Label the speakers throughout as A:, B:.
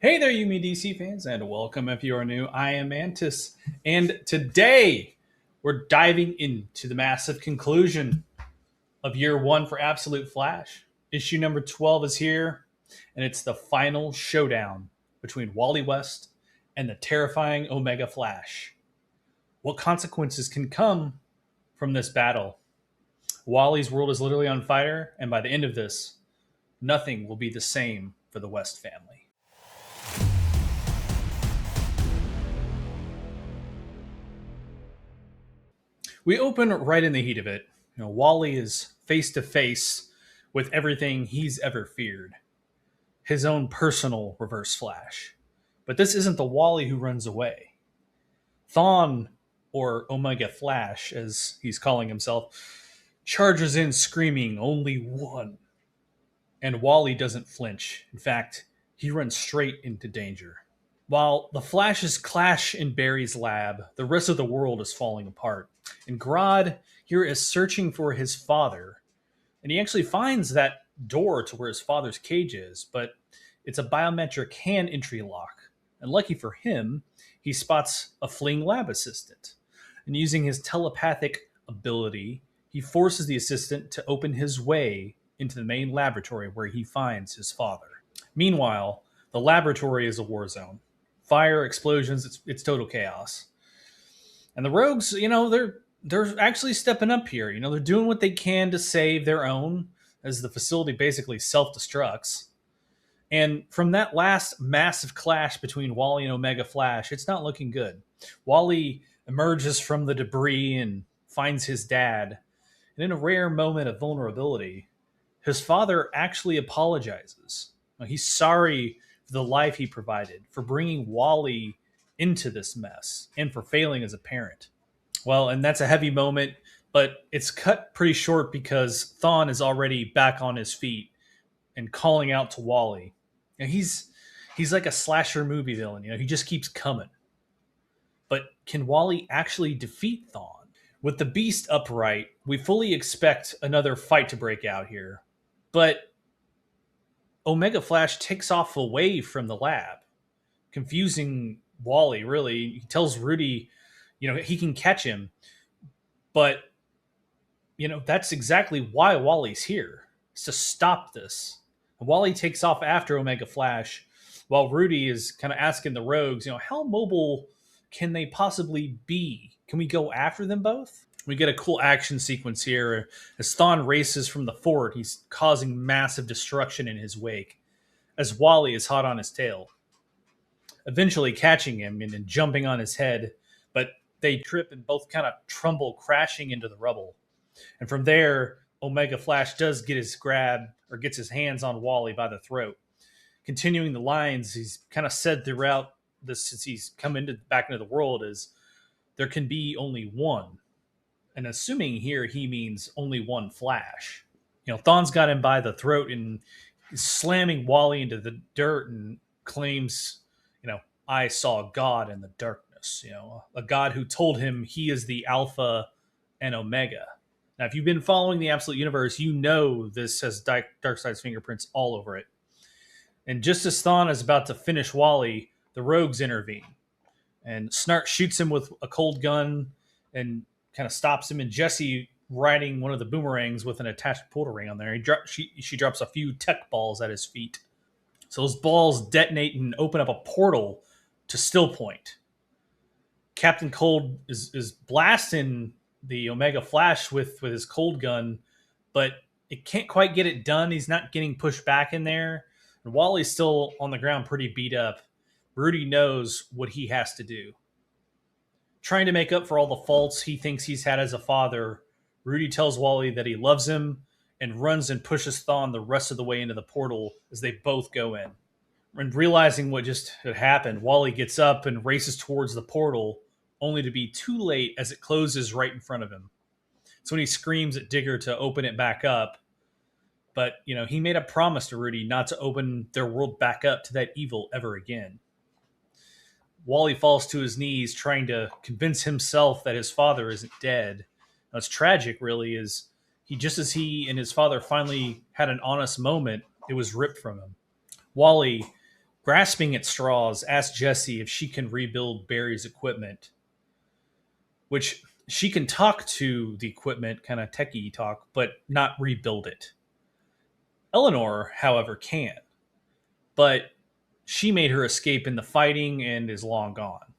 A: Hey there, Yumi DC fans, and welcome if you are new. I am Mantis, and today we're diving into the massive conclusion of year one for Absolute Flash. Issue number 12 is here, and it's the final showdown between Wally West and the terrifying Omega Flash. What consequences can come from this battle? Wally's world is literally on fire, and by the end of this, nothing will be the same for the West family. We open right in the heat of it. Wally is face to face with everything he's ever feared. His own personal Reverse Flash. But this isn't the Wally who runs away. Thawne, or Omega Flash, as he's calling himself, charges in screaming, "Only one." And Wally doesn't flinch. In fact, he runs straight into danger. While the Flashes clash in Barry's lab, the rest of the world is falling apart. And Grodd here is searching for his father. And he actually finds that door to where his father's cage is, but it's a biometric hand entry lock. And lucky for him, he spots a fleeing lab assistant. And using his telepathic ability, he forces the assistant to open his way into the main laboratory where he finds his father. Meanwhile, the laboratory is a war zone. Fire, explosions, it's total chaos. And the rogues, they're actually stepping up here. They're doing what they can to save their own as the facility basically self-destructs. And from that last massive clash between Wally and Omega Flash, it's not looking good. Wally emerges from the debris and finds his dad. And in a rare moment of vulnerability, his father actually apologizes. He's sorry for the life he provided, for bringing Wally into this mess, and for failing as a parent. Well, and that's a heavy moment, but it's cut pretty short because Thawne is already back on his feet and calling out to Wally. He's like a slasher movie villain. He just keeps coming. But can Wally actually defeat Thawne? With the Beast upright, we fully expect another fight to break out here. But Omega Flash takes off away from the lab, confusing Wally, really. He tells Rudy, he can catch him. But, that's exactly why Wally's here. It's to stop this. And Wally takes off after Omega Flash, while Rudy is kind of asking the rogues, how mobile can they possibly be? Can we go after them both? We get a cool action sequence here. As Thawne races from the fort, he's causing massive destruction in his wake, as Wally is hot on his tail, eventually catching him and jumping on his head, but they trip and both kind of tumble, crashing into the rubble. And from there, Omega Flash does get his grab, or gets his hands on Wally by the throat. Continuing the lines he's kind of said throughout this since he's come back into the world is, there can be only one. And assuming here he means only one Flash. Thawne's got him by the throat and is slamming Wally into the dirt and claims, I saw God in the darkness, a God who told him he is the Alpha and Omega. Now, if you've been following the Absolute Universe, you know this has Darkseid's fingerprints all over it. And just as Thawne is about to finish Wally, the rogues intervene. And Snart shoots him with a cold gun and kind of stops him. And Jesse, riding one of the boomerangs with an attached portal ring on there, she drops a few tech balls at his feet. So those balls detonate and open up a portal to Still Point. Captain Cold is blasting the Omega Flash with his cold gun, but it can't quite get it done. He's not getting pushed back in there. And Wally's still on the ground pretty beat up. Rudy knows what he has to do. Trying to make up for all the faults he thinks he's had as a father, Rudy tells Wally that he loves him and runs and pushes Thawne the rest of the way into the portal as they both go in. And realizing what just had happened, Wally gets up and races towards the portal, only to be too late as it closes right in front of him. So when he screams at Digger to open it back up, but, he made a promise to Rudy not to open their world back up to that evil ever again. Wally falls to his knees trying to convince himself that his father isn't dead. Now, what's tragic, really, is just as he and his father finally had an honest moment, it was ripped from him. Wally grasping at straws, asks Jesse if she can rebuild Barry's equipment, which she can talk to the equipment, kind of techie talk, but not rebuild it. Eleanor, however, can, but she made her escape in the fighting and is long gone.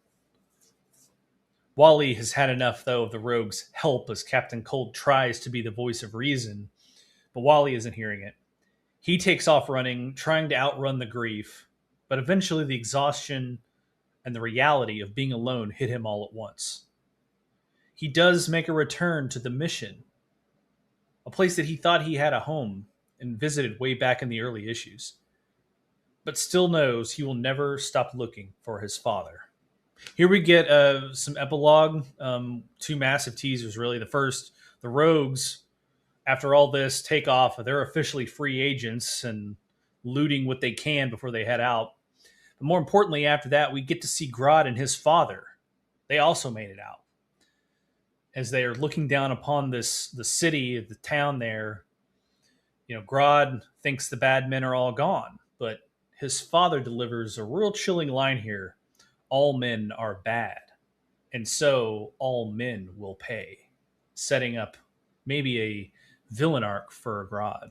A: Wally has had enough, though, of the rogue's help as Captain Cold tries to be the voice of reason, but Wally isn't hearing it. He takes off running, trying to outrun the grief, but eventually the exhaustion and the reality of being alone hit him all at once. He does make a return to the mission, a place that he thought he had a home and visited way back in the early issues, but still knows he will never stop looking for his father. Here we get some epilogue, two massive teasers, really. The first, the Rogues, after all this, take off. They're officially free agents and looting what they can before they head out. But more importantly, after that, we get to see Grodd and his father. They also made it out. As they are looking down upon the city, the town there, Grodd thinks the bad men are all gone, but his father delivers a real chilling line here. All men are bad, and so all men will pay, setting up maybe a villain arc for Grodd.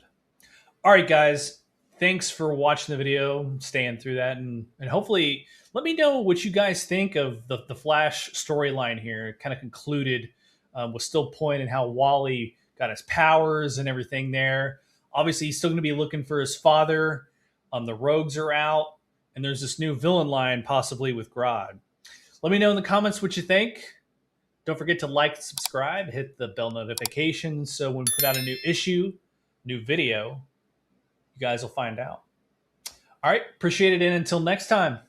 A: All right, guys, thanks for watching the video, staying through that, and hopefully let me know what you guys think of the Flash storyline here. It kind of concluded with still pointing how Wally got his powers and everything there. Obviously, he's still going to be looking for his father. The Rogues are out. And there's this new villain line possibly with Grodd. Let me know in the comments what you think. Don't forget to like, subscribe, hit the bell notification so when we put out a new issue, new video, you guys will find out. All right, appreciate it, and until next time,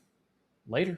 A: later.